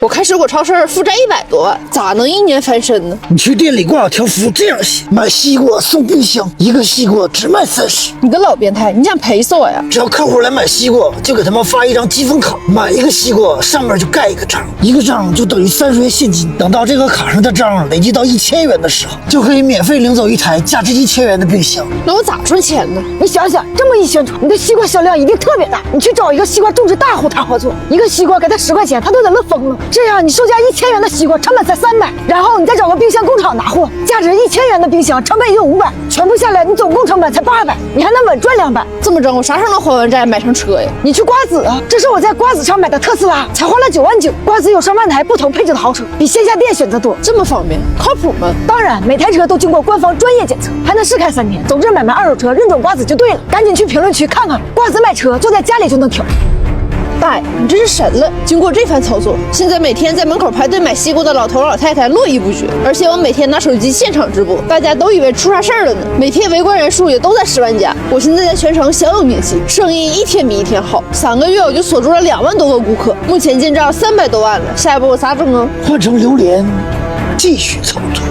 我开水果超市负债100多万，咋能1年翻身呢？你去店里挂条幅这样写：买西瓜送冰箱，一个西瓜只卖30。你个老变态，你想赔死我呀？只要客户来买西瓜，就给他们发一张积分卡，买一个西瓜上面就盖一个章，一个章就等于30元现金。等到这个卡上的章累积到1000元的时候，就可以免费领走一台价值1000元的冰箱。那我咋赚钱呢？你想想，这么一宣传，你的西瓜销量一定特别大。你去找一个西瓜种植大户谈合作，一个西瓜给他10块钱，他都得乐疯了。这样你售价1000元的西瓜成本才300，然后你再找个冰箱工厂拿货，价值1000元的冰箱成本也就500，全部下来你总共成本才800，你还能稳赚200。这么整，我啥时候能还完债买成车呀？你去瓜子啊，这是我在瓜子上买的特斯拉，才花了9万9。瓜子有上万台不同配置的豪车，比线下店选择多，这么方便，靠谱吗？当然，每台车都经过官方专业检测，还能试开3年。总之，买卖二手车认准瓜子就对了。赶紧去评论区看看，瓜子买车就在家里就能调。大爷，你真是神了！经过这番操作，现在每天在门口排队买西瓜的老头老太太络绎不绝，而且我每天拿手机现场直播，大家都以为出啥事儿了呢。每天围观人数也都在10万加，我现在在全城小有名气，生意一天比一天好。3个月我就锁住了2万多个顾客，目前进账300多万了。下一步我咋整啊？换成榴莲，继续操作。